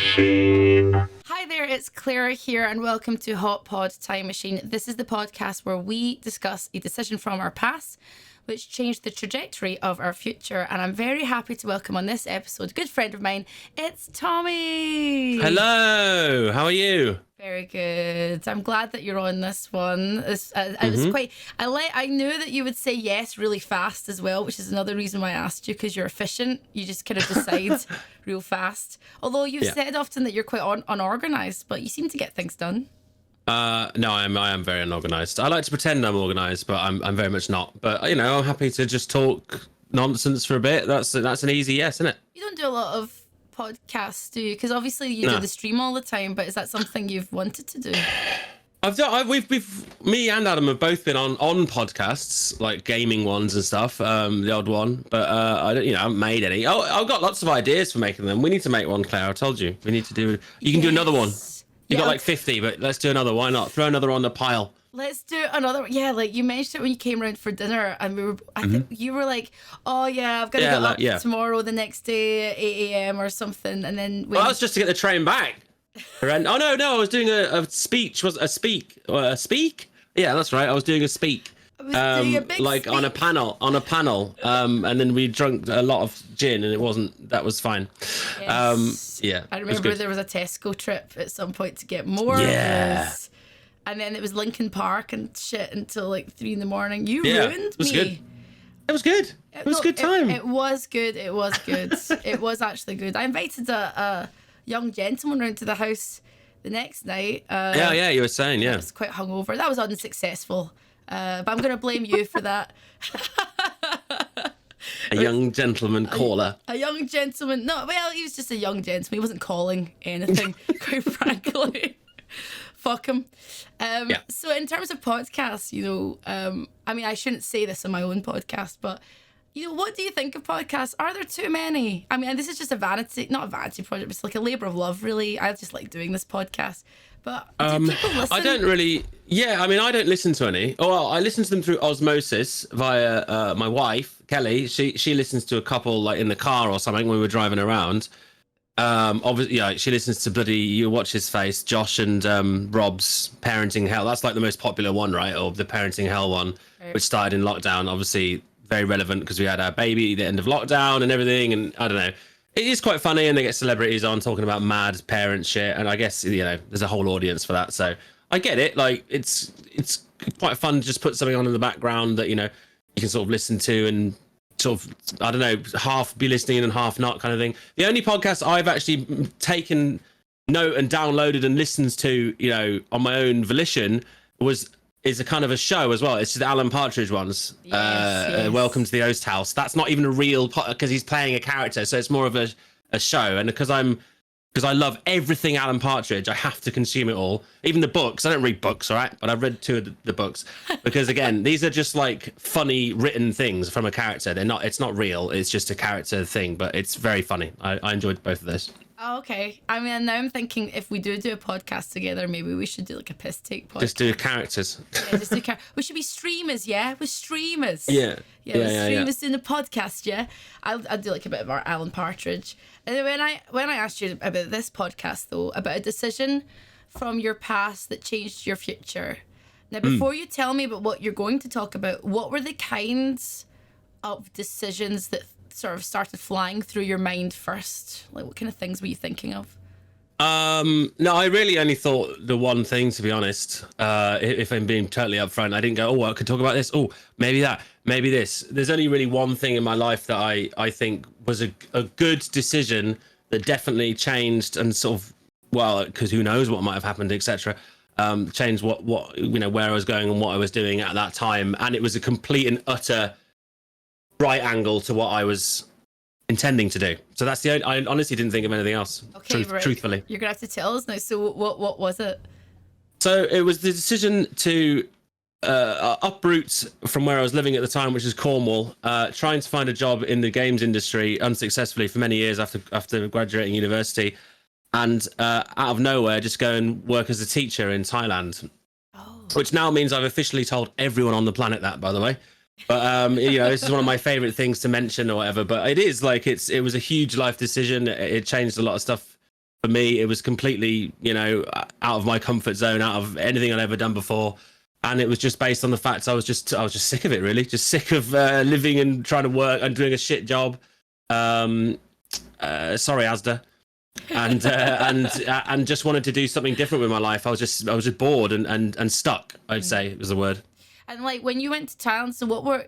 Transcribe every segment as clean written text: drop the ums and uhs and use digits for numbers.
Machine. Hi there, it's Claire here, and welcome to Hot Pod Time Machine. This is the podcast where we discuss a decision from our past which changed the trajectory of our future. And I'm very happy to welcome on this episode a good friend of mine. It's Tommy. Hello, how are you? Very good. I'm glad that you're on this one. I was quite. I knew that you would say yes really fast as well, which is another reason why I asked you, because you're efficient. You just kind of decide real fast. Although you've said often that you're quite unorganized, but you seem to get things done. No, I am very unorganized. I like to pretend I'm organized, but I'm very much not. But you know, I'm happy to just talk nonsense for a bit. That's an easy yes, isn't it? You don't do a lot of podcasts, do you? Because obviously you do the stream all the time, but is that something you've wanted to do? We've me and Adam have both been on podcasts, like gaming ones and stuff, the odd one, but I haven't made any. I've got lots of ideas for making them. We need to make one, Claire. I told you we need to do. You can do another one. You got like 50, but let's do another. Why not? Throw another on the pile. Let's do another. Yeah, like you mentioned it when you came around for dinner, and I think you were like, "Oh yeah, I've got to get up tomorrow, the next day, at 8 a.m. or something." And then that was just to get the train back. No, I was doing a speech. Was a speak? Yeah, that's right. I was doing a speak. Doing a big like speak. on a panel, and then we drank a lot of gin, and that was fine. Yes. Yeah, I remember there was a Tesco trip at some point to get more. Yeah. And then it was Lincoln Park and shit until like 3 a.m. You ruined me. Good. It was good. It was a good time. It was good. It was good. It was actually good. I invited a young gentleman round to the house the next night. Yeah, you were saying, I was quite hungover. That was unsuccessful. But I'm going to blame you for that. A young gentleman caller. A young gentleman. No, well, he was just a young gentleman. He wasn't calling anything, quite frankly. Fuck him. So in terms of podcasts, I mean, I shouldn't say this on my own podcast, but, what do you think of podcasts? Are there too many? I mean, this is just not a vanity project, but it's like a labour of love, really. I just like doing this podcast. But do people listen? I don't really... Yeah, I mean, I don't listen to any. Oh, well, I listen to them through osmosis via my wife, Kelly. She listens to a couple, like, in the car or something when we were driving around. Obviously, she listens to bloody, you watch his face, Josh and Rob's Parenting Hell. That's like the most popular one, right? Or the Parenting Hell one, which started in lockdown. Obviously, very relevant because we had our baby at the end of lockdown and everything. And I don't know. It is quite funny, and they get celebrities on talking about mad parent shit. And I guess, there's a whole audience for that. So I get it. Like, it's quite fun to just put something on in the background that, you can sort of listen to and sort of, I don't know, half be listening and half not kind of thing. The only podcast I've actually taken note and downloaded and listened to, on my own volition is a kind of a show as well. It's just the Alan Partridge ones. Yes. Welcome to the Oast House. That's not even a real because he's playing a character, so it's more of a show. And because I love everything Alan Partridge, I have to consume it all. Even the books. I don't read books, all right? But I've read 2 of the books. Because, again, these are just, like, funny written things from a character. It's not real. It's just a character thing, but it's very funny. I enjoyed both of those. Oh, okay. I mean, now I'm thinking if we do a podcast together, maybe we should do, like, a piss take podcast. Just do characters. Yeah, just do we should be streamers, yeah? We're streamers. Yeah. Yeah, streamers doing a podcast, yeah? I'll do, like, a bit of our Alan Partridge. And then when I asked you about this podcast, though, about a decision from your past that changed your future. Now, before you tell me about what you're going to talk about, what were the kinds of decisions that sort of started flying through your mind first? Like, what kind of things were you thinking of? No, I really only thought the one thing, to be honest. If I'm being totally upfront, I didn't go, I could talk about this. Oh, maybe that, maybe this. There's only really one thing in my life that I think was a good decision that definitely changed and sort of, because who knows what might have happened, etc. Changed what where I was going and what I was doing at that time, and it was a complete and utter right angle to what I was intending to do. So that's the only, I honestly didn't think of anything else. Okay, truthfully. You're gonna have to tell us now. So what was it? So it was the decision to uproot from where I was living at the time, which is Cornwall, trying to find a job in the games industry unsuccessfully for many years after graduating university, and out of nowhere just go and work as a teacher in Thailand. Which now means I've officially told everyone on the planet that, by the way. But this is one of my favorite things to mention or whatever. But it is like it was a huge life decision. It changed a lot of stuff for me, it was completely, out of my comfort zone, out of anything I'd ever done before. And it was just based on the fact I was just sick of it, really. Just sick of living and trying to work and doing a shit job. Sorry, Asda. And just wanted to do something different with my life. I was just bored and stuck, I'd say was the word. And like when you went to Thailand, so what were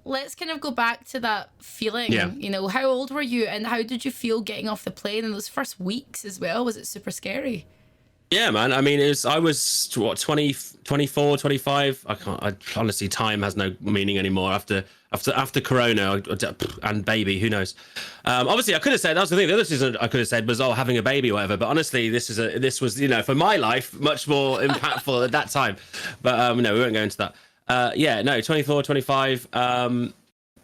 let's kind of go back to that feeling. Yeah. How old were you and how did you feel getting off the plane in those first weeks as well? Was it super scary? Yeah, man. I mean, I was 20, 24, 25. Honestly, time has no meaning anymore after Corona and baby, who knows? Obviously I could have said, that was the thing. The other season I could have said was, having a baby or whatever. But honestly, this was, for my life, much more impactful at that time. But no, we won't go into that. 24, 25. I wasn't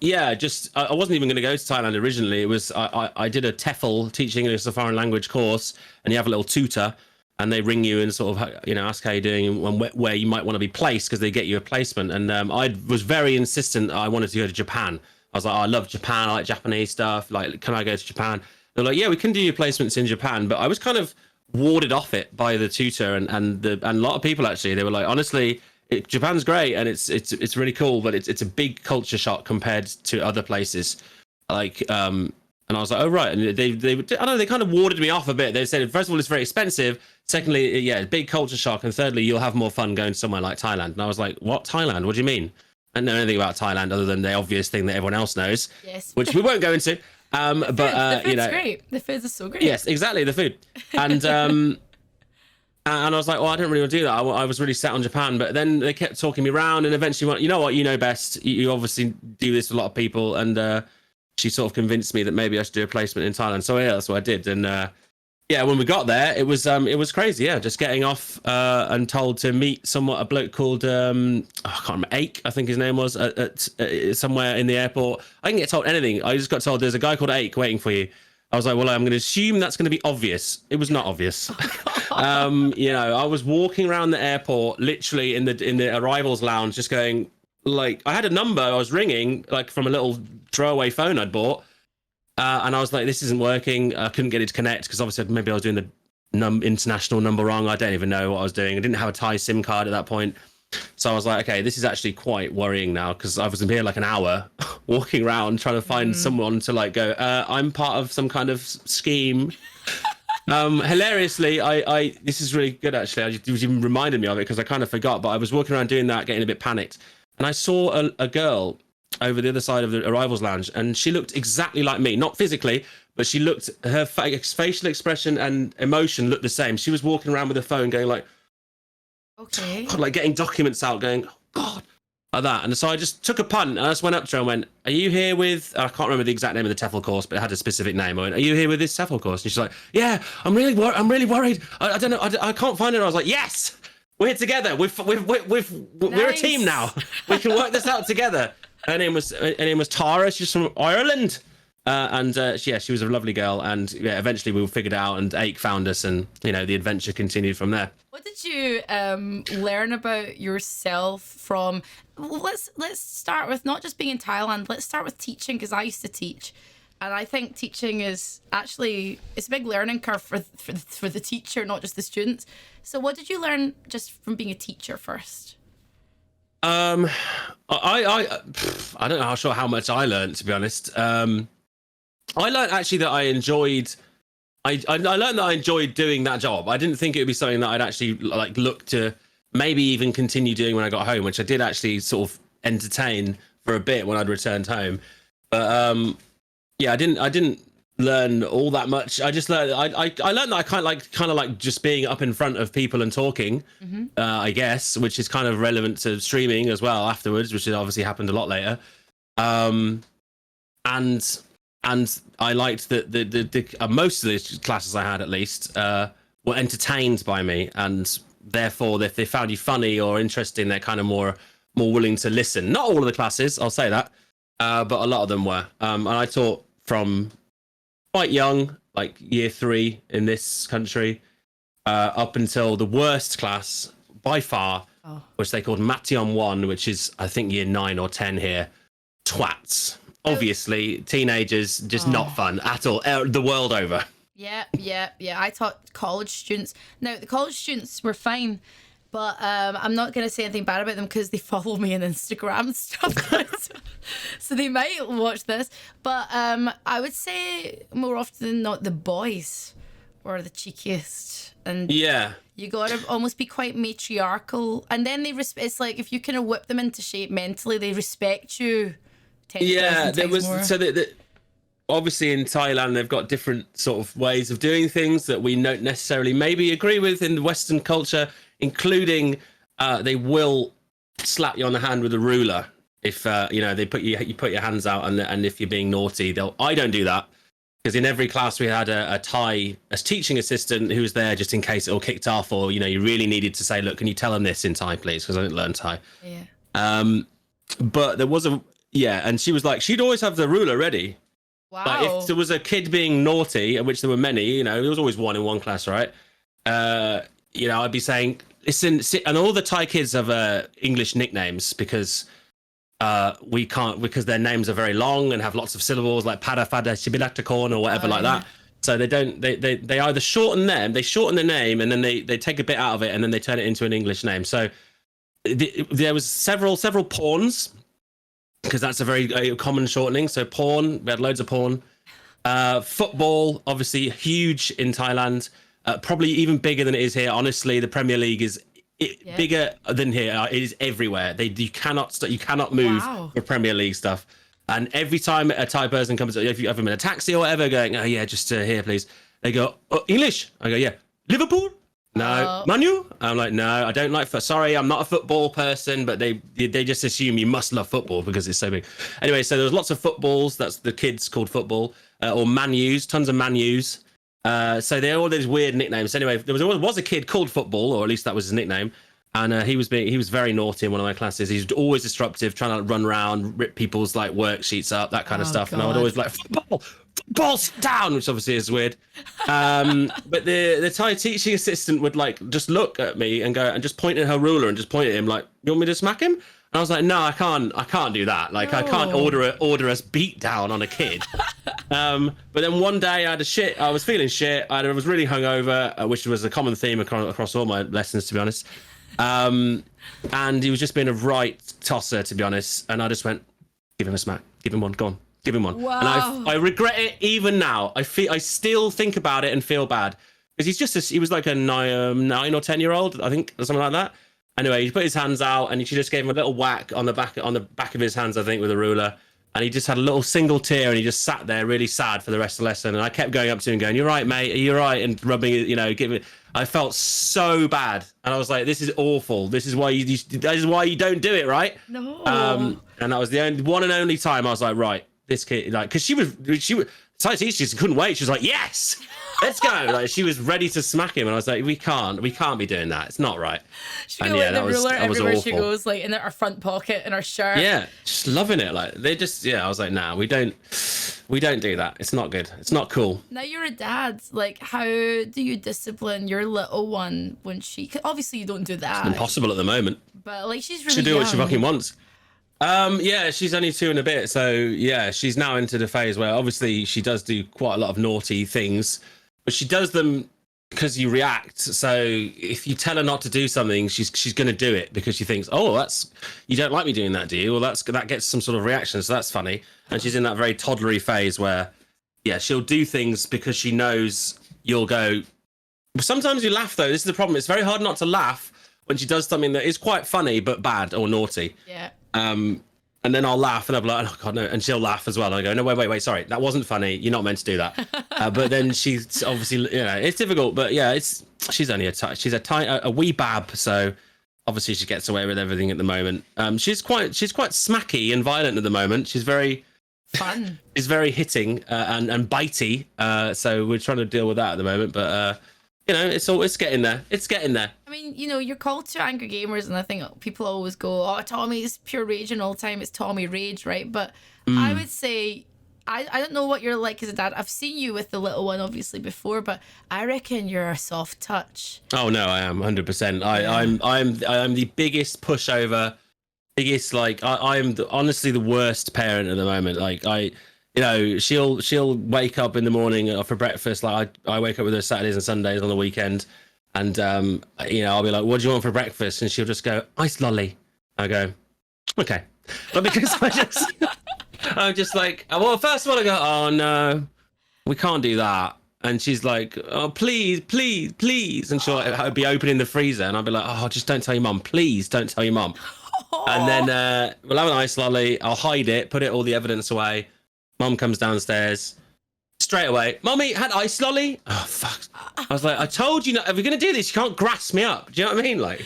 even going to go to Thailand originally. It was, I did a TEFL, teaching English as a foreign language course, and you have a little tutor. And they ring you and sort of, ask how you're doing and where you might want to be placed because they get you a placement. And I was very insistent I wanted to go to Japan. I was like, I love Japan. I like Japanese stuff. Like, can I go to Japan? They're like, yeah, we can do your placements in Japan. But I was kind of warded off it by the tutor and a lot of people, actually. They were like, honestly, Japan's great and it's really cool, but it's a big culture shock compared to other places. Like, and I was like, oh, right. And they I don't know, they kind of warded me off a bit. They said, first of all, it's very expensive. Secondly, big culture shock. And thirdly, you'll have more fun going somewhere like Thailand. And I was like, what, Thailand? What do you mean? I don't know anything about Thailand other than the obvious thing that everyone else knows, yes, which we won't go into. The food's great. The food is so great. Yes, exactly, the food. And and I was like, well, I didn't really want to do that. I was really set on Japan. But then they kept talking me around and eventually went, you know what, you know best. You obviously do this with a lot of people. And she sort of convinced me that maybe I should do a placement in Thailand. So yeah, that's what I did. And when we got there, it was crazy. Yeah, just getting off and told to meet a bloke called I can't remember, Ake, I think his name was, at somewhere in the airport. I didn't get told anything. I just got told there's a guy called Ake waiting for you. I was like, well, I'm going to assume that's going to be obvious. It was not obvious. I was walking around the airport, literally in the arrivals lounge, just going, like, I had a number I was ringing, like, from a little throwaway phone I'd bought. And I was like, this isn't working. I couldn't get it to connect because obviously maybe I was doing the international number wrong. I don't even know what I was doing. I didn't have a Thai SIM card at that point. So I was like, okay, this is actually quite worrying now because I was here like an hour walking around trying to find someone to like go, I'm part of some kind of scheme. Hilariously, this is really good actually. You even reminded me of it because I kind of forgot, but I was walking around doing that, getting a bit panicked. And I saw a girl over the other side of the arrivals lounge, and she looked exactly like me, not physically, but her facial expression and emotion looked the same. She was walking around with her phone going like, okay, like getting documents out going, oh God, like that. And so I just took a punt and I just went up to her and went, are you here with, I can't remember the exact name of the TEFL course, but it had a specific name. I went, are you here with this TEFL course? And she's like, yeah, I'm really worried. I don't know, I can't find it. I was like, yes, we're together. We're a team now. We can work this out together. Her name was Tara. She's from Ireland, she was a lovely girl. And eventually we figured it out, and Ake found us, and the adventure continued from there. What did you learn about yourself from? Let's start with not just being in Thailand. Let's start with teaching, because I used to teach, and I think teaching is actually it's a big learning curve for the teacher, not just the students. So what did you learn just from being a teacher first? I don't know how much I learned, to be honest. I learned actually that I enjoyed learned that I enjoyed doing that job. I didn't think it would be something that I'd actually like look to maybe even continue doing when I got home, which I did actually sort of entertain for a bit when I'd returned home. But I didn't learn all that much. I just learned I learned that I kind of like just being up in front of people and talking, I guess, which is kind of relevant to streaming as well afterwards, which obviously happened a lot later. And I liked that the most of the classes I had, at least, were entertained by me, and therefore if they found you funny or interesting, they're kind of more willing to listen. Not all of the classes, I'll say that, but a lot of them were. And I taught from quite young, like year 3 in this country, up until the worst class by far, which they called Mation 1, which is I think year 9 or 10 here. Twats, obviously teenagers, just not fun at all, the world over. Yeah. I taught college students. Now, the college students were fine, but I'm not going to say anything bad about them because they follow me on Instagram and stuff. So they might watch this. But I would say more often than not, the boys were the cheekiest. And you got to almost be quite matriarchal. And then it's like if you kind of whip them into shape mentally, they respect you 10,000 times more. So that obviously in Thailand they've got different sort of ways of doing things that we don't necessarily maybe agree with in the Western culture, including they will slap you on the hand with a ruler if they you put your hands out, and if you're being naughty, I don't do that, because in every class we had a teaching assistant who was there just in case it all kicked off, or you really needed to say, look, can you tell them this in Thai please, because I didn't learn Thai. But there was and she was like, she'd always have the ruler ready. Wow. Like if there was a kid being naughty, which there were many, there was always one in one class, right? I'd be saying, listen, and all the Thai kids have English nicknames because we can't, because their names are very long and have lots of syllables, like Pada Fada Shibilaktakorn or whatever like that. So they either shorten the name and then they take a bit out of it and then they turn it into an English name. So there was several pawns, because that's a very common shortening. So porn, we had loads of porn. Football, obviously huge in Thailand, probably even bigger than it is here. Honestly, the Premier League is bigger than here. It is everywhere. You cannot move for Premier League stuff. And every time a Thai person comes, if you have them in a taxi or whatever, going, oh yeah, just here please. They go, oh, English. I go, yeah. Liverpool? No. Manu? I'm like, no, I don't like sorry, I'm not a football person, but they just assume you must love football because it's so big. Anyway, so there was lots of footballs. That's the kids called football, or Manus, tons of Manus. So they all these weird nicknames. Anyway, there was a kid called Football, or at least that was his nickname. And he was very naughty in one of my classes. He was always disruptive, trying to run around, rip people's like worksheets up, that kind of stuff. God. And I would always be like, football, sit down, which obviously is weird. But the Thai teaching assistant would like just look at me and go and just point at her ruler and just point at him like, you want me to smack him? And I was like, no, I can't do that. Like, no. I can't order us beat down on a kid. But then one day I was feeling shit. I was really hungover, which was a common theme across all my lessons, to be honest. And he was just being a right tosser, to be honest. And I just went, give him a smack, give him one, go on, give him one. Wow. And I regret it even now. I still think about it and feel bad, because he was like a 9 or 10 year old, I think, or something like that. Anyway, he put his hands out and she just gave him a little whack on the back of his hands, I think, with a ruler. And he just had a little single tear and he just sat there really sad for the rest of the lesson. And I kept going up to him and going, you're right, mate, you're right. And rubbing it, I felt so bad. And I was like, this is awful. This is why you don't do it, right? No. And that was the one and only time I was like, right, this kid, like, because she was, Thai teacher just couldn't wait. She was like, yes, let's go. Like, she was ready to smack him. And I was like, we can't be doing that. It's not right. She got like the ruler everywhere she goes, like in her front pocket in her shirt. Yeah, just loving it. Like I was like, nah, we don't do that. It's not good. It's not cool. Now you're a dad. Like, how do you discipline your little one when obviously you don't do that. It's impossible at the moment. But like, she's really She'll do young. what she fucking wants. Yeah, she's only 2 and a bit, so yeah, she's now into the phase where obviously she does do quite a lot of naughty things, but she does them because you react. So if you tell her not to do something, she's going to do it because she thinks, oh, you don't like me doing that, do you? Well, that gets some sort of reaction, so that's funny. And she's in that very toddlery phase where, yeah, she'll do things because she knows you'll go. Sometimes you laugh though. This is the problem. It's very hard not to laugh when she does something that is quite funny but bad or naughty. Yeah. And then I'll laugh and I'll be like, oh God, no. And she'll laugh as well. And I go, no, wait, sorry. That wasn't funny. You're not meant to do that. But then she's obviously, it's difficult, but yeah, she's only a wee bab. So obviously she gets away with everything at the moment. She's quite smacky and violent at the moment. She's very fun. She's very hitting, and bitey. So we're trying to deal with that at the moment, but, it's getting there. It's getting there. I mean, you're called to Angry Gamers, and I think people always go, oh, Tommy's pure raging all the time. It's Tommy Rage, right? But I would say, I don't know what you're like as a dad. I've seen you with the little one, obviously, before, but I reckon you're a soft touch. Oh, no, I am 100%. I'm the biggest pushover, biggest, like, I'm honestly the worst parent at the moment. Like, you know, she'll wake up in the morning for breakfast. Like I wake up with her Saturdays and Sundays on the weekend, and you know, I'll be like, "What do you want for breakfast?" And she'll just go, "Ice lolly." I go, "Okay," but because I'm just like, well, first of all, I go, "Oh no, we can't do that." And she's like, "Oh, please, please, please." And she'll be opening the freezer, and I'll be like, "Oh, just don't tell your mum. Please don't tell your mum." And then we'll have an ice lolly. I'll hide it, put all the evidence away. Mum comes downstairs straight away. "Mummy, had ice lolly?" Oh, fuck. I was like, "I told you not. If we're going to do this, you can't grasp me up." Do you know what I mean? Like,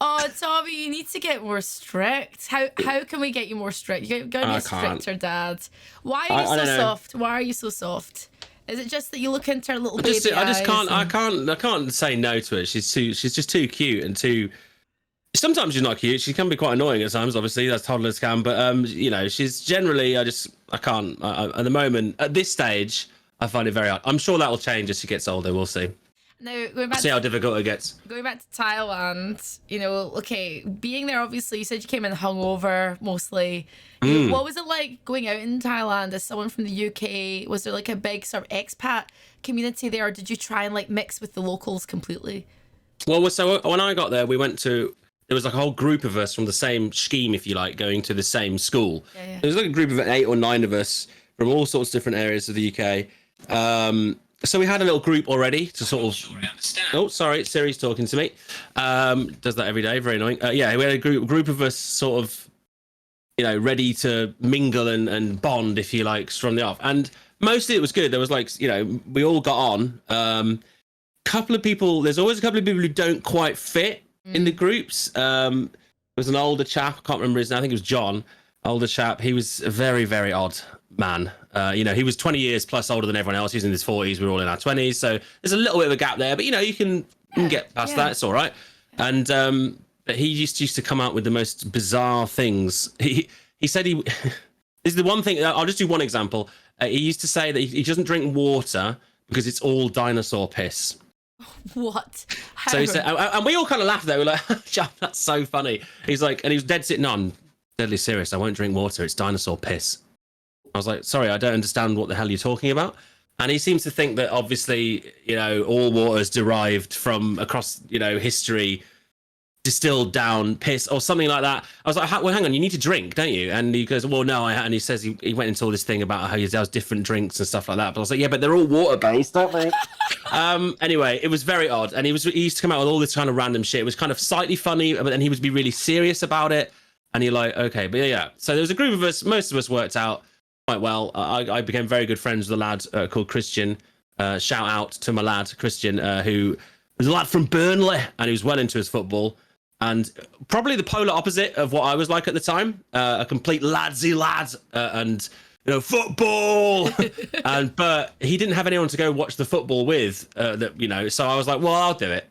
oh, Tommy, you need to get more strict. How can we get you more strict? You're going to be a stricter dad. Why are you so soft? Why are you so soft? Is it just that you look into her little baby eyes? I just can't. I can't say no to it. She's just too cute and too. Sometimes she's not cute. She can be quite annoying at times. Obviously, that's toddlers can. But you know, she's generally. I can't. At the moment, at this stage, I find it very hard. I'm sure that will change as she gets older. We'll see. Now, going back see how difficult it gets. Going back to Thailand, you know, okay, being there, obviously, you said you came in hungover mostly. You know, what was it like going out in Thailand as someone from the UK? Was there like a big sort of expat community there, or did you try and like mix with the locals completely? Well, so when I got there, there was like a whole group of us from the same scheme, if you like, going to the same school. Yeah. There was like a group of 8 or 9 of us from all sorts of different areas of the UK. So we had a little group already to sort of. Sure, I understand. Oh, sorry, Siri's talking to me. Does that every day? Very annoying. Yeah, we had a group of us sort of, you know, ready to mingle and bond, if you like, from the off. And mostly it was good. There was like, you know, we all got on. Couple of people. There's always a couple of people who don't quite fit in the groups. There was an older chap. I can't remember his name. I think it was John. Older chap. He was a very, very odd man. You know, he was 20 years plus older than everyone else. He was in his 40s. We were all in our 20s. So there's a little bit of a gap there, but you know, you can get past that. It's all right. And he used to come out with the most bizarre things. He said this is the one thing. I'll just do one example. He used to say that he doesn't drink water because it's all dinosaur piss. What? How? So he said, and we all kind of laughed there. We're like, "John, that's so funny." He's like, and he was dead sitting on, deadly serious. "I won't drink water. It's dinosaur piss." I was like, "Sorry, I don't understand what the hell you're talking about." And he seems to think that obviously, you know, all water is derived from across, you know, history, distilled down piss or something like that. I was like, "Well, hang on, you need to drink, don't you?" And he goes, "Well, no." And he says he went into all this thing about how he does different drinks and stuff like that. But I was like, "Yeah, but they're all water based, aren't they?" Anyway, it was very odd. And he used to come out with all this kind of random shit. It was kind of slightly funny, but then he would be really serious about it. And you're like, okay, but yeah. So there was a group of us. Most of us worked out quite well. I became very good friends with a lad called Christian. Shout out to my lad Christian, who was a lad from Burnley, and he was well into his football. And probably the polar opposite of what I was like at the time, a complete ladsy lad, and you know, football. But he didn't have anyone to go watch the football with, that, you know. So I was like, well, I'll do it.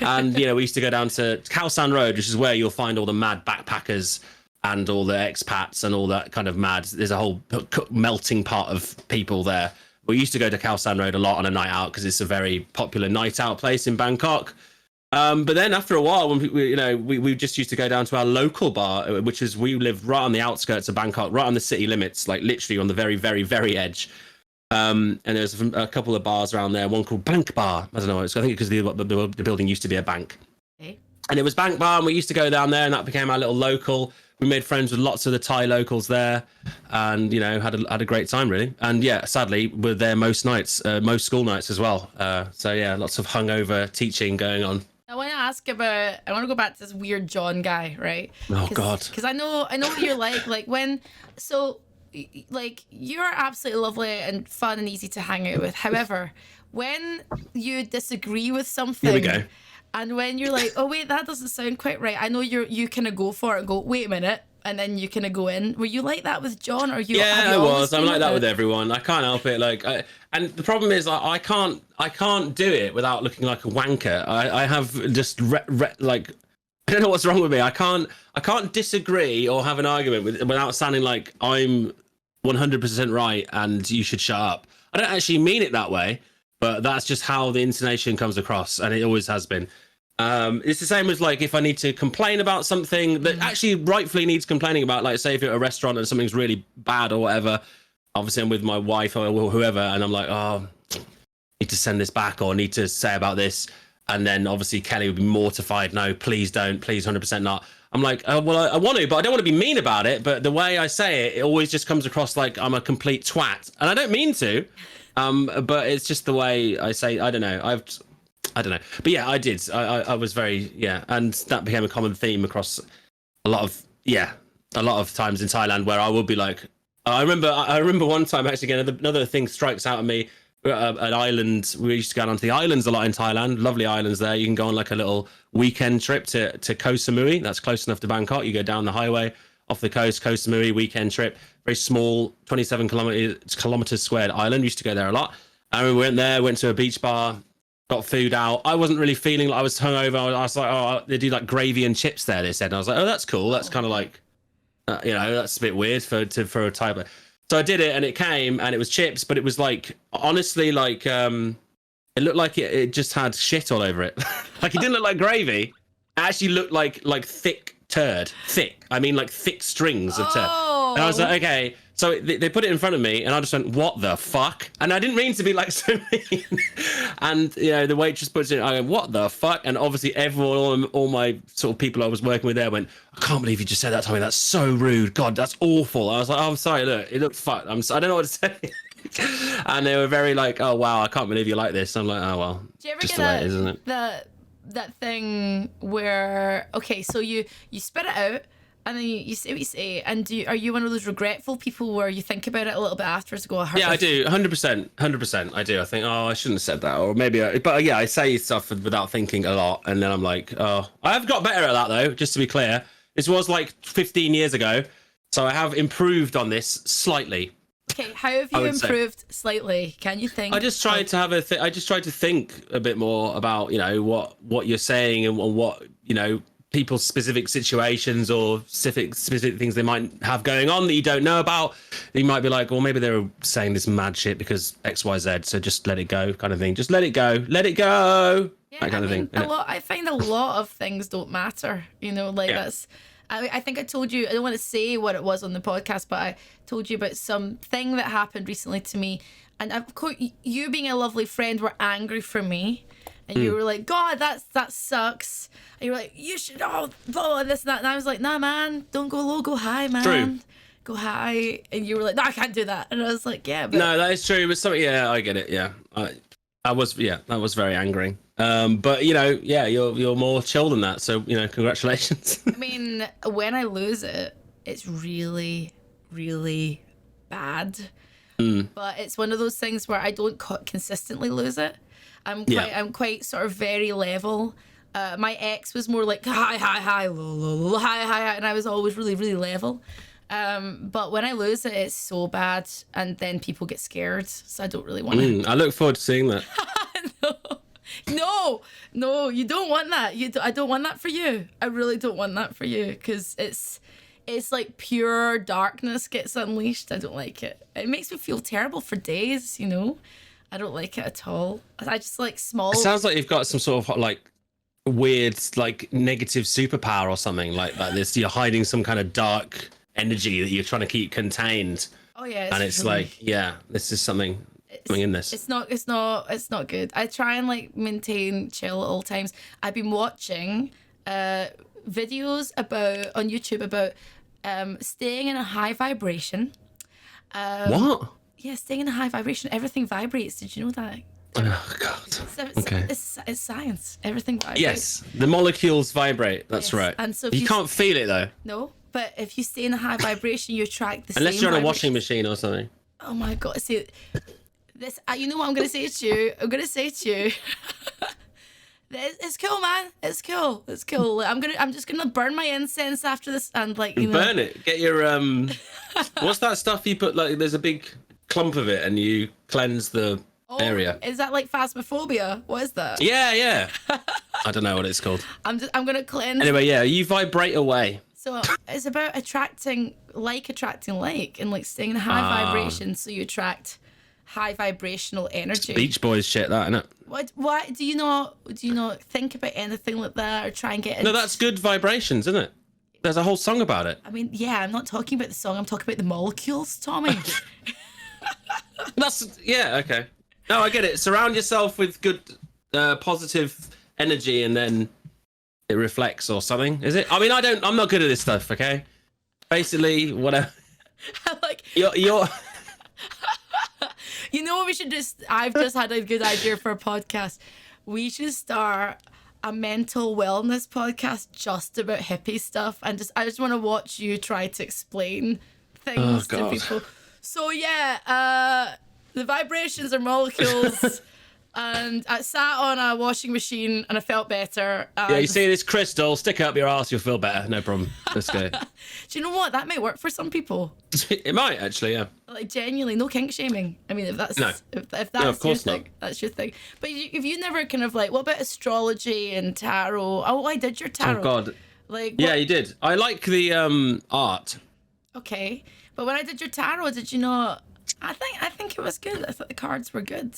And you know, we used to go down to Khao San Road, which is where you'll find all the mad backpackers and all the expats and all that kind of mad. There's a whole melting pot of people there. We used to go to Khao San Road a lot on a night out because it's a very popular night out place in Bangkok. But then after a while, when we just used to go down to our local bar, which is, we live right on the outskirts of Bangkok, right on the city limits, like literally on the very, very, very edge. And there's a couple of bars around there, one called Bank Bar. I don't know, I think because the building used to be a bank. Okay. And it was Bank Bar, and we used to go down there, and that became our little local. We made friends with lots of the Thai locals there, and you know, had a great time really. And yeah, sadly, we're there most nights, most school nights as well. So yeah, lots of hungover teaching going on. I want to go back to this weird John guy, right? Oh God. Because I know what you're like when, so like, you're absolutely lovely and fun and easy to hang out with. However, when you disagree with something, here we go. And when you're like, oh wait, that doesn't sound quite right, I know you kind of go for it and go, wait a minute, and then you kind of go in. Were you like that with John, or you? Yeah, I was. I'm like that with everyone. I can't help it. Like, and the problem is, I can't do it without looking like a wanker. I have just like, I don't know what's wrong with me. I can't disagree or have an argument without sounding like I'm 100% right and you should shut up. I don't actually mean it that way, but that's just how the intonation comes across, and it always has been. It's the same as like if I need to complain about something that actually rightfully needs complaining about, like say if you're at a restaurant and something's really bad or whatever, obviously I'm with my wife or whoever, and I'm like, oh, need to send this back or need to say about this. And then obviously Kelly would be mortified. No, please don't. Please, 100% not. I'm like, oh, well, I want to, but I don't want to be mean about it. But the way I say it, it always just comes across like I'm a complete twat. And I don't mean to, but it's just the way I say, I don't know. I don't know. But yeah, I did. I was very, yeah. And that became a common theme across a lot of times in Thailand where I would be like, I remember one time actually, again, another thing strikes out at me. An island, we used to go down to the islands a lot in Thailand. Lovely islands there. You can go on like a little weekend trip to Koh Samui. That's close enough to Bangkok. You go down the highway off the coast, Koh Samui weekend trip. Very small, 27 kilometers squared island. We used to go there a lot. And we went there, went to a beach bar, got food out. I wasn't really feeling like I was hungover. I was like, oh, they do like gravy and chips there, they said. And I was like, oh, that's cool. That's kind of like, that's a bit weird for a Thai place. So I did it, and it came, and it was chips, but it was like, honestly, like, it looked like it just had shit all over it. Like, it didn't look like gravy. It actually looked like thick turd. Thick. I mean, like thick strings of turd. And I was like, okay. So they put it in front of me, and I just went, what the fuck? And I didn't mean to be like so mean. And, the waitress puts it in, I went, what the fuck? And obviously everyone, all my sort of people I was working with there went, I can't believe you just said that to me. That's so rude. God, that's awful. I was like, oh, I'm sorry. Look, it looked fucked. I don't know what to say. And they were very like, oh, wow, I can't believe you like this. I'm like, oh, well, Do you ever just get the way it is, isn't it? that thing where, okay, so you spit it out, and then you say what you say, and are you one of those regretful people where you think about it a little bit afterwards and go, I do, 100%, I do. I think, oh, I shouldn't have said that, or maybe, but yeah, I say stuff without thinking a lot, and then I'm like, oh, I have got better at that though, just to be clear. This was like 15 years ago, so I have improved on this slightly. Okay, how have you improved slightly? Can you think? I just tried to have I just tried to think a bit more about, what you're saying and what, people's specific situations or specific things they might have going on that you don't know about. You might be like, well, maybe they were saying this mad shit because XYZ, so just let it go, kind of thing. Just let it go. Let it go. Yeah, that kind of thing. I find a lot of things don't matter, that's... I think I told you, I don't want to say what it was on the podcast, but I told you about something that happened recently to me. And of course, you being a lovely friend were angry for me. And you were like, God, that sucks. And you were like, you should, blah, blah, this and that. And I was like, nah, man, don't go low, go high, man. True. Go high. And you were like, no, I can't do that. And I was like, yeah. But... No, that is true. But something, yeah, I get it. Yeah. That was very angering. But you're more chill than that. So, congratulations. I mean, when I lose it, it's really, really bad. But it's one of those things where I don't consistently lose it. I'm quite sort of very level. My ex was more like high, low, low, high, and I was always really, really level. But when I lose it, it's so bad, and then people get scared. So I don't really want to. I look forward to seeing that. No, you don't want that. I don't want that for you. I really don't want that for you, because it's like pure darkness gets unleashed. I don't like it. It makes me feel terrible for days. I don't like it at all. I just like small. It sounds like you've got some sort of like weird, like negative superpower or something like this. You're hiding some kind of dark energy that you're trying to keep contained. Oh yeah, and it's really... like, yeah, this is something in this. It's not good. I try and like maintain chill at all times. I've been watching videos on YouTube about staying in a high vibration. What? Yeah, staying in a high vibration. Everything vibrates. Did you know that? Oh God. Okay. It's science. Everything vibrates. Yes, the molecules vibrate. That's right. And so you can't feel it though. No, but if you stay in a high vibration, you attract the same. Unless you're on a washing machine or something. Oh my God! See, this. You know what I'm gonna say to you? It's cool, man. It's cool. It's cool. I'm just gonna burn my incense after this and burn it. Get your what's that stuff you put, like there's a big clump of it and you cleanse the area. Is that like phasmophobia? What is that? Yeah. I don't know what it's called. I'm gonna cleanse. Anyway, yeah, you vibrate away. So it's about attracting like, and like staying in a high vibration, so you attract high vibrational energy. It's Beach Boys shit, that, isn't it? What do you not think about anything like that or try and get into... No, that's good vibrations, isn't it? There's a whole song about it. I mean, yeah, I'm not talking about the song, I'm talking about the molecules, Tommy. Okay. No, I get it. Surround yourself with good, positive energy, and then it reflects or something. Is it? I mean, I'm not good at this stuff. Okay. Basically, whatever. Like you're. You know what we should just? I've just had a good idea for a podcast. We should start a mental wellness podcast just about hippie stuff, and I just want to watch you try to explain things to people. So yeah, the vibrations are molecules. And I sat on a washing machine and I felt better. Yeah, you see this crystal, stick it up your ass, you'll feel better. No problem. Let's go. Do you know what? That might work for some people. It might actually, yeah. Like genuinely, no kink shaming. I mean, if that's if that's of course your thing, not. that's your thing. But if you never kind of like, what about astrology and tarot? Oh, I did your tarot. Oh God. Like yeah, you did. I like the art. Okay, but when I did your tarot, did you not? I think it was good. I thought the cards were good.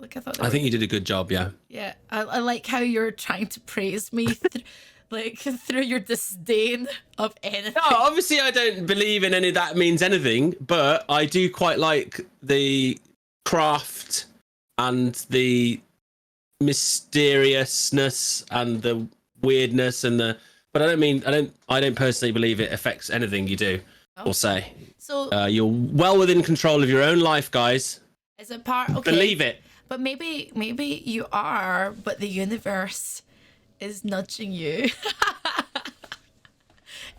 Like I think you did a good job, yeah. Yeah, I like how you're trying to praise me, through your disdain of anything. No, obviously I don't believe in any of that means anything, but I do quite like the craft and the mysteriousness and the weirdness and the. But I don't personally believe it affects anything you do or say. So you're well within control of your own life, guys. Is it part? Okay. Believe it. But maybe you are, but the universe is nudging you.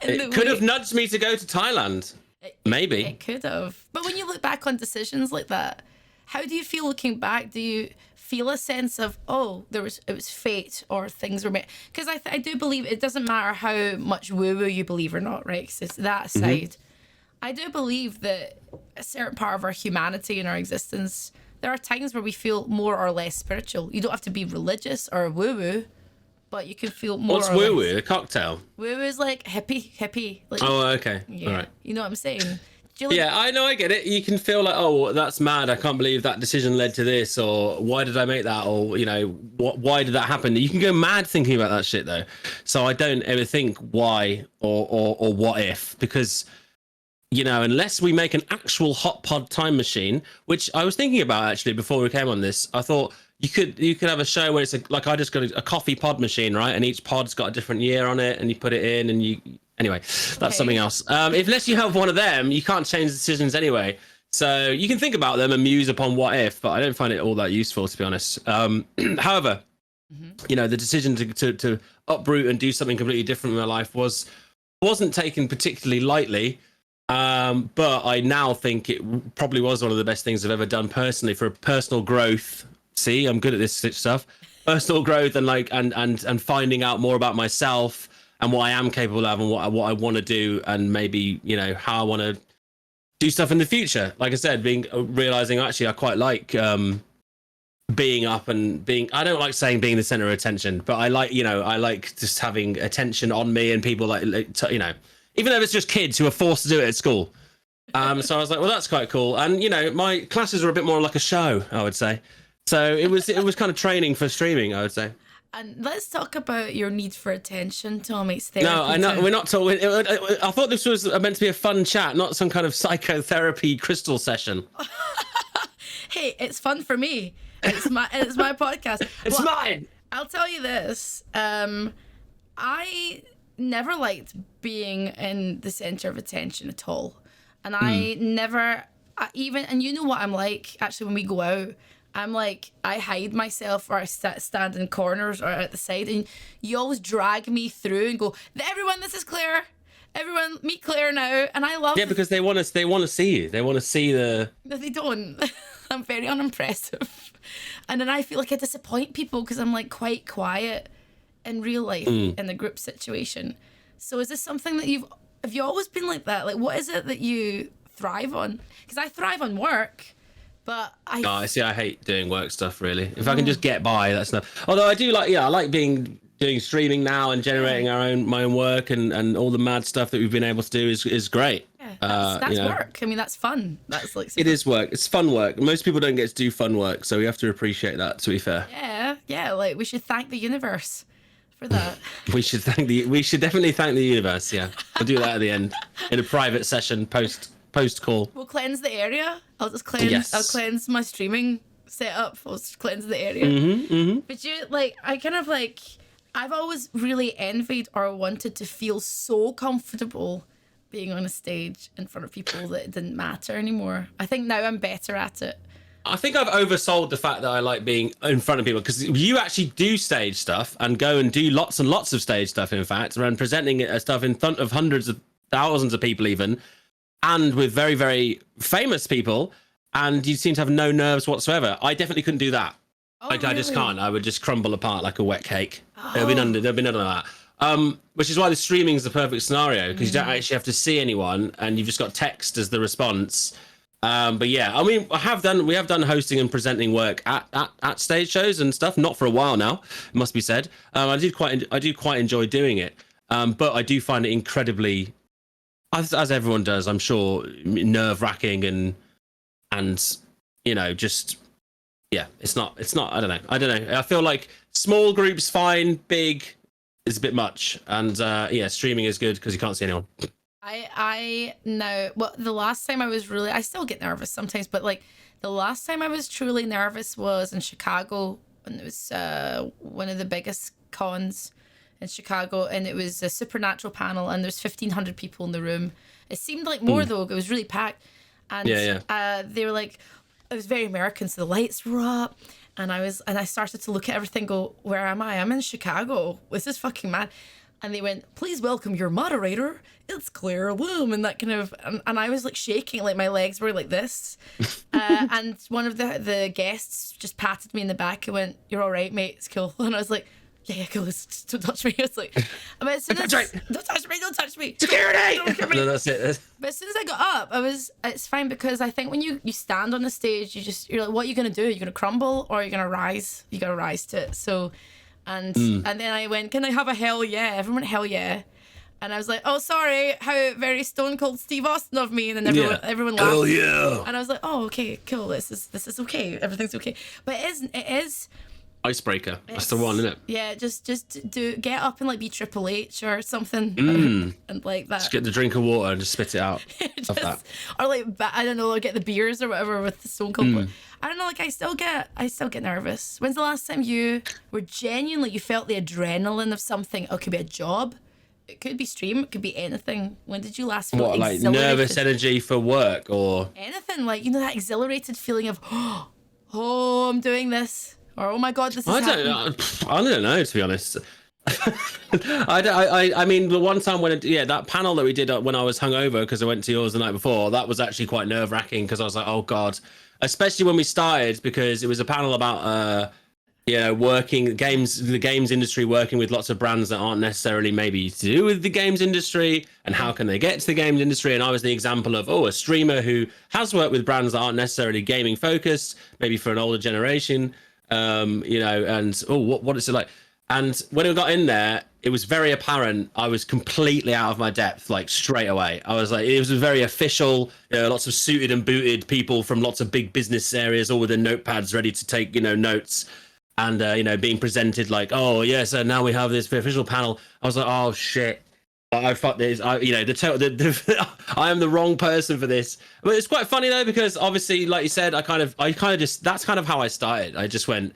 It could have nudged me to go to Thailand. Maybe. It could have. But when you look back on decisions like that, how do you feel looking back? Do you feel a sense of, oh, it was fate or things were meant? Because I do believe it doesn't matter how much woo-woo you believe or not, right? Because it's that side. I do believe that a certain part of our humanity and our existence, there are times where we feel more or less spiritual. You don't have to be religious or woo-woo, but you can feel more What's or woo-woo? less. A cocktail? Woo-woo is like hippie. Like, oh, okay. Yeah. All right. You know what I'm saying? Yeah, I know, I get it. You can feel like, oh, that's mad. I can't believe that decision led to this, or why did I make that, or why did that happen? You can go mad thinking about that shit though. So I don't ever think why or what if, because unless we make an actual hot pod time machine, which I was thinking about actually before we came on this, I thought you could have a show where it's like I just got a coffee pod machine, right? And each pod's got a different year on it, and you put it in, and anyway, that's something else. Unless you have one of them, you can't change decisions anyway. So you can think about them and muse upon what if, but I don't find it all that useful, to be honest. However, the decision to uproot and do something completely different in my life wasn't taken particularly lightly. But I now think it probably was one of the best things I've ever done personally for personal growth. See, I'm good at this stuff. Personal growth and finding out more about myself and what I am capable of and what I want to do, and maybe how I want to do stuff in the future. Like I said, realizing actually I quite like being up and being. I don't like saying being the center of attention, but I like just having attention on me and people even though it's just kids who are forced to do it at school. So I was like, well, that's quite cool. And my classes were a bit more like a show, I would say. So it was kind of training for streaming, I would say. And let's talk about your need for attention, Tommy. No, I know we're not talking. I thought this was meant to be a fun chat, not some kind of psychotherapy crystal session. Hey, it's fun for me. It's my podcast. It's mine. I'll tell you this. I never liked being in the center of attention at all, and I never even. And you know what I'm like. Actually, when we go out, I'm like, I hide myself or I stand in corners or at the side, and you always drag me through and go, everyone, this is Claire. Everyone, meet Claire now. And I love. Yeah, because they want to see you. They want to see the. No, they don't. I'm very unimpressive, and then I feel like I disappoint people because I'm like quite quiet in real life in the group situation. So is this something that have you always been like that? Like, what is it that you thrive on? Because I thrive on work. But I hate doing work stuff really. If I can just get by, that's enough. Although I do I like doing streaming now and generating my own work and all the mad stuff that we've been able to do is great. Yeah, that's work. I mean, that's fun. That's like it is work. It's fun work. Most people don't get to do fun work, so we have to appreciate that. To be fair. Yeah. Like we should thank the universe for that. we should definitely thank the universe. Yeah, we'll do that at the end in a private session post post call. We'll cleanse the area. I'll just cleanse. Yes. I'll cleanse my streaming setup. I'll just cleanse the area. But you like, I kind of like, I've always really envied or wanted to feel so comfortable being on a stage in front of people that it didn't matter anymore. I think now I'm better at it. I think I've oversold the fact that I like being in front of people, because you actually do stage stuff and go and do lots and lots of stage stuff, in fact, and presenting stuff in front of hundreds of thousands of people even, and with very, very famous people, and you seem to have no nerves whatsoever. I definitely couldn't do that. I just can't. I would just crumble apart like a wet cake. There'll be none of that. Which is why the streaming is the perfect scenario, because you don't actually have to see anyone, and you've just got text as the response. But yeah, I mean, we have done hosting and presenting work at stage shows and stuff. Not for a while now, it must be said. I do quite enjoy doing it. But I do find it incredibly, as everyone does, I'm sure, nerve wracking and you know, just yeah, it's not. I don't know. I feel like small groups fine, big is a bit much, and yeah, streaming is good because you can't see anyone. I know. Well, the last time I still get nervous sometimes, but like the last time I was truly nervous was in Chicago, and it was one of the biggest cons in Chicago, and it was a supernatural panel, and there's 1,500 people in the room. It seemed like more though. It was really packed, and they were like, it was very American, so the lights were up, and I started to look at everything, go, where am I? I'm in Chicago. This is fucking mad. And they went, please welcome your moderator. It's Claire Lim. And that kind of, and I was like shaking, like my legs were like this. And one of the guests just patted me in the back and went, you're all right, mate. It's cool. And I was like, yeah, cool. Don't touch me. I was like, but as soon as, don't touch me. Security! No, that's it. But as soon as I got up, it's fine, because I think when you stand on the stage, you're like, what are you going to do? Are you going to crumble or are you going to rise? You got to rise to it. So, and then I went, can I have a hell yeah? Everyone went, hell yeah. And I was like, oh, sorry, how very Stone Cold Steve Austin of me. And then everyone laughed. Hell yeah. And I was like, oh, okay, cool. This is okay. Everything's okay. But it is icebreaker. That's the one, isn't it? Yeah, just get up and like be Triple H or something, and like that. Just get the drink of water and just spit it out. Or like, I don't know, or get the beers or whatever with the Stone Cold. But I don't know, like I still get nervous. When's the last time you were genuinely, you felt the adrenaline of something? Oh, it could be a job, it could be stream, it could be anything. When did you last feel like nervous energy for work or anything? Like, you know, that exhilarated feeling of oh, I'm doing this. Or, oh my God, this is happening. I don't know, to be honest. I mean, the one time when that panel that we did when I was hungover because I went to yours the night before, that was actually quite nerve wracking because I was like, oh God, especially when we started, because it was a panel about working the games industry, working with lots of brands that aren't necessarily maybe to do with the games industry, and how can they get to the games industry. And I was the example of a streamer who has worked with brands that aren't necessarily gaming focused, maybe for an older generation. And what is it like? And when we got in there, it was very apparent I was completely out of my depth, like straight away. I was like, it was very official, lots of suited and booted people from lots of big business areas, all with their notepads ready to take, notes, and, being presented like, oh, yeah, so now we have this official panel. I was like, oh, shit. I fuck this. I am the wrong person for this. But it's quite funny though, because obviously, like you said, I kind of just, that's kind of how I started. I just went,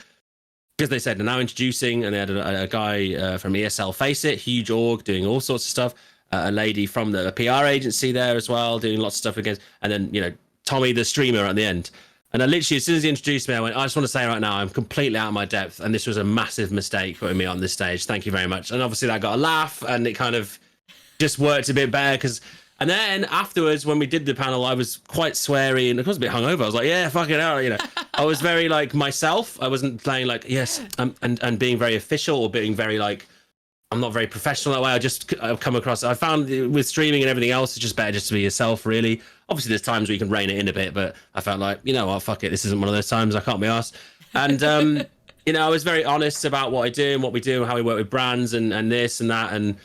because they said they're now introducing, and they had a guy from ESL Face It, huge org, doing all sorts of stuff. A lady from the PR agency there as well, doing lots of stuff against, and then Tommy the streamer at the end. And I literally, as soon as he introduced me, I went, I just want to say right now, I'm completely out of my depth, and this was a massive mistake putting me on this stage. Thank you very much. And obviously, that got a laugh, and it kind of just worked a bit better and then afterwards when we did the panel, I was quite sweary and I was a bit hungover. I was like, yeah, fuck it out, I was very like myself. I wasn't playing like yes and being very official or being very like, I'm not very professional that way. I've come across, I found with streaming and everything else, it's just better just to be yourself, really. Obviously there's times where you can rein it in a bit, but I felt like, what, fuck it, this isn't one of those times, I can't be arsed. And I was very honest about what I do and what we do and how we work with brands and this and that and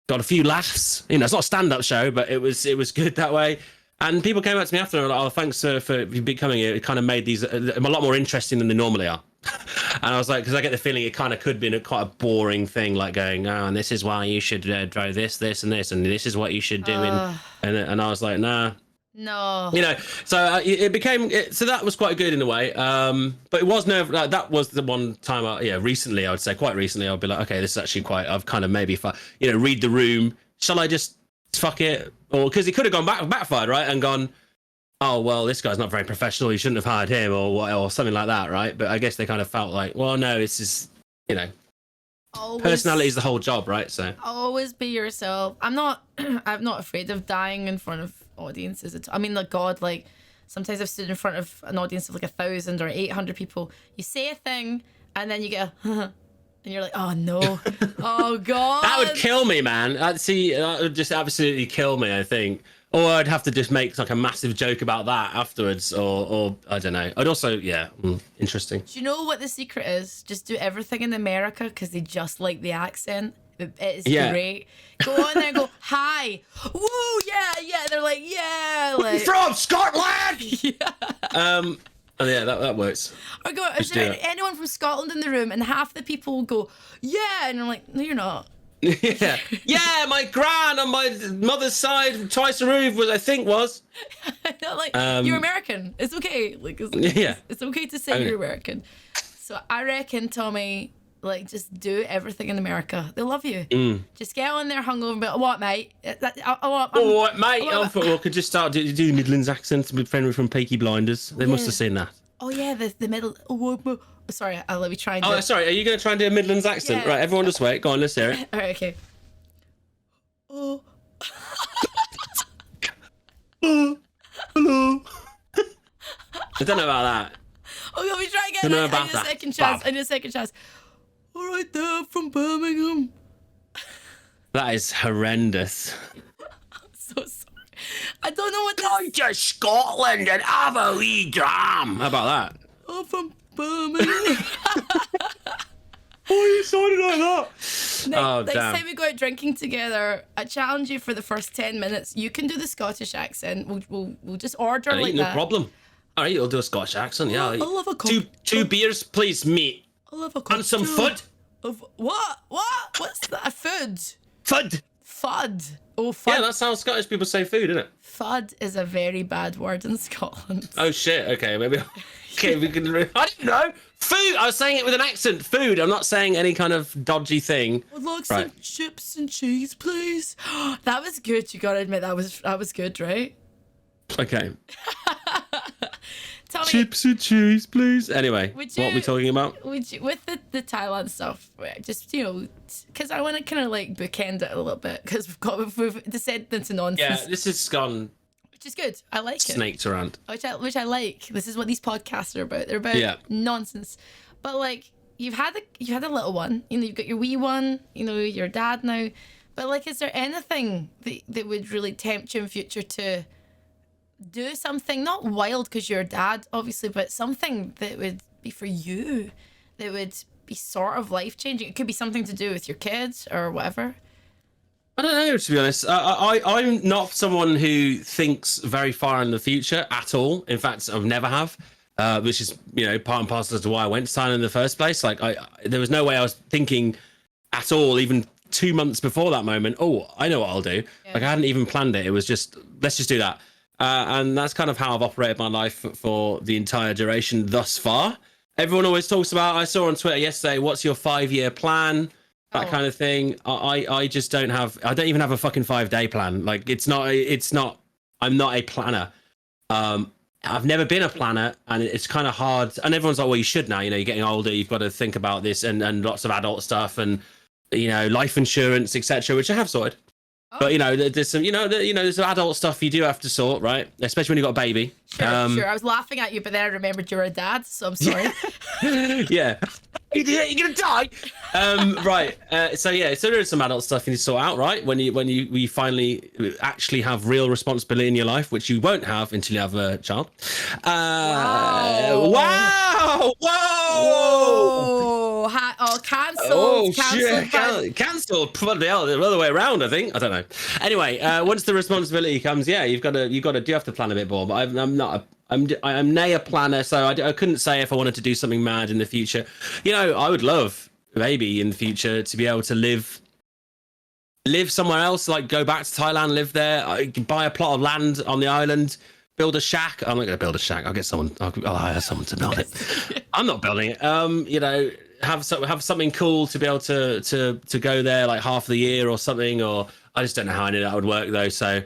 got a few laughs. It's not a stand-up show, but it was good that way. And people came up to me after and were like, oh, thanks for becoming it. It kind of made these a lot more interesting than they normally are. And I was like, because I get the feeling it kind of could be quite a boring thing, like going, oh, and this is why you should do this, this, and this, and this is what you should do. And I was like, nah. No. You know, so it became, so that was quite good in a way. But it was never, that was the one time, recently, I would say, quite recently, I'd be like, okay, this is actually quite, I've kind of maybe, read the room. Shall I just fuck it? Or, because it could have gone backfired, right? And gone, oh, well, this guy's not very professional. You shouldn't have hired him or something like that, right? But I guess they kind of felt like, well, no, this is, personality is the whole job, right? So always be yourself. I'm not afraid of dying in front of audiences. I mean, like, God, like, sometimes I've stood in front of an audience of like 1,000 or 800 people. You say a thing and then you get a and you're like, oh no, oh God. That would kill me, man. That would just absolutely kill me, I think. Or I'd have to just make like a massive joke about that afterwards, or I don't know. I'd also, interesting. Do you know what the secret is? Just do everything in America because they just like the accent. It's great. Go on there and go, hi. Woo, yeah. They're like, yeah. Like, from Scotland? Yeah. That works. Or go, is there anyone from Scotland in the room? And half the people will go, yeah. And I'm like, no, you're not. Yeah, my gran on my mother's side, twice removed, was. Like, you're American. It's okay. Like, it's okay to say you're American. So I reckon, Tommy, like, just do everything in America. They love you. Just get on there hungover and be like, what, mate? What, mate? I thought we could just start do the Midlands accent with Henry from Peaky Blinders. They must have seen that. Oh, yeah, the middle. Sorry, I'll let me try and do it. Sorry, are you going to try and do a Midlands accent? Yeah. Right, everyone just wait. Go on, let's hear it. All right, okay. Oh. Hello. I don't know about that. Oh, let me try again. I need a second chance. I need a second chance. All right, there, from Birmingham. That is horrendous. I'm so sorry. I don't know what this... Go to Scotland and have a wee dram. How about that? I'm from Birmingham. Oh, you sounded like that. Next time we go out drinking together, I challenge you for the first 10 minutes. You can do the Scottish accent. We'll just order like that. No problem. All right, you'll do a Scottish accent. Yeah. I love a two beers, please, mate. I love a and some food. What? What's that? Food. Fud. Fud. Oh, fud. Yeah, that's how Scottish people say food, isn't it? Fud is a very bad word in Scotland. Oh shit. Okay, maybe. Okay, we can. I don't know. Food. I was saying it with an accent. Food. I'm not saying any kind of dodgy thing. I'd like some chips and cheese, please. That was good. You gotta admit that was good, right? Okay. Tell me, chips and cheese, please. Anyway, what are we talking about? With the Thailand stuff, just because I want to kind of like bookend it a little bit because we've descended into nonsense. Yeah, this has gone. Which is good. I like it. Snaked around. Which I like. This is what these podcasts are about. They're about nonsense. But like you've had a little one. You've got your wee one. Your dad now. But like, is there anything that would really tempt you in future to do something not wild because you're a dad, obviously, but something that would be for you, that would be sort of life changing? It could be something to do with your kids or whatever. I don't know, to be honest. I'm not someone who thinks very far in the future at all. In fact, I've never have, which is, part and parcel as to why I went to Thailand in the first place. Like, there was no way I was thinking at all, even 2 months before that moment, oh, I know what I'll do. Yeah. Like, I hadn't even planned it. It was just, let's just do that. And that's kind of how I've operated my life for the entire duration thus far. Everyone always talks about, I saw on Twitter yesterday, what's your 5-year plan? That kind of thing. I just don't even have a fucking 5-day plan. Like, it's not, I'm not a planner. I've never been a planner, and it's kind of hard. And everyone's like, well, you should now, you're getting older. You've got to think about this and lots of adult stuff and, life insurance, etc., which I have sorted. But there's some, there's some adult stuff you do have to sort, right? Especially when you've got a baby. Sure. I was laughing at you, but then I remembered you were a dad, so I'm sorry. Yeah. You're gonna die. Right. So there is some adult stuff you need to sort out, right? When you finally actually have real responsibility in your life, which you won't have until you have a child. Wow! Whoa! Cancelled. Cancelled. Probably the other way around, I think. I don't know. Anyway, once the responsibility comes, you have to plan a bit more. But I'm nay a planner, so I couldn't say if I wanted to do something mad in the future. You know, I would love maybe in the future to be able to live somewhere else, like go back to Thailand, live there, buy a plot of land on the island, build a shack. I'm not going to build a shack. I'll get someone. I'll hire someone to build it. I'm not building it. You know, have something cool to be able to go there like half the year or something. Or I just don't know how I knew that would work though. So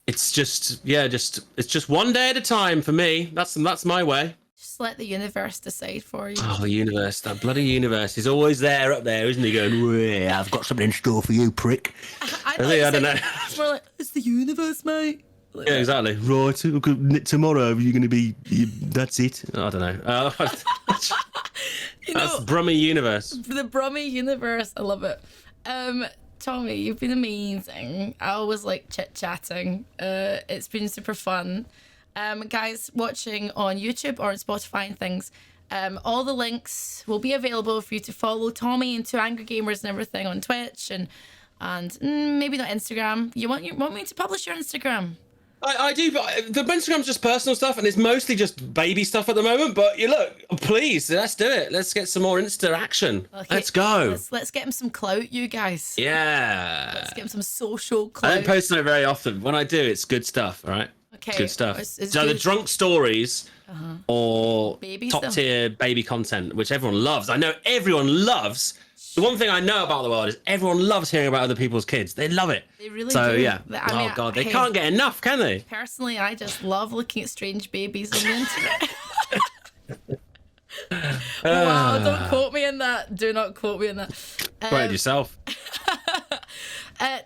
it's just it's just one day at a time for me. That's my way. Just let the universe decide for you. Oh, the universe, that bloody universe is always there up there, isn't he? Going, I've got something in store for you, prick. I don't know. It's more like, it's the universe, mate. Like, yeah, exactly. Right, tomorrow you're going to be. That's it. I don't know. That's Brummie universe. The Brummie universe. I love it. Tommy, you've been amazing. I always like chit-chatting. It's been super fun. Guys watching on YouTube or on Spotify and things, all the links will be available for you to follow Tommy and Two Angry Gamers and everything on Twitch and maybe not Instagram. You want me to publish your Instagram? I do, but the Instagram's just personal stuff, and it's mostly just baby stuff at the moment. But you look, please, let's do it. Let's get some more Insta action. Okay, let's go. Let's get him some clout, you guys. Yeah. Let's get him some social clout. I don't post on it very often. When I do, it's good stuff. All right. Okay. Good stuff. So the drunk stories or top tier baby content, which everyone loves. I know everyone loves. The one thing I know about the world is everyone loves hearing about other people's kids. They love it. They really do. So yeah. I mean, God, they can't get enough, can they? Personally, I just love looking at strange babies on the internet. Wow, don't quote me in that. Do not quote me in that. Quote yourself.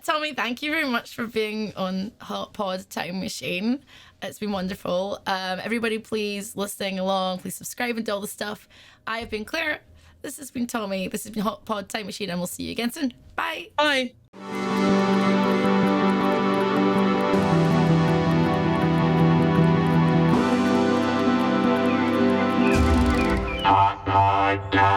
Tommy, thank you very much for being on Hot Pod Time Machine. It's been wonderful. Everybody, please listening along, please subscribe and do all the stuff. I have been Claire. This has been Tommy. This has been Hot Pod Time Machine, and we'll see you again soon. Bye. Bye.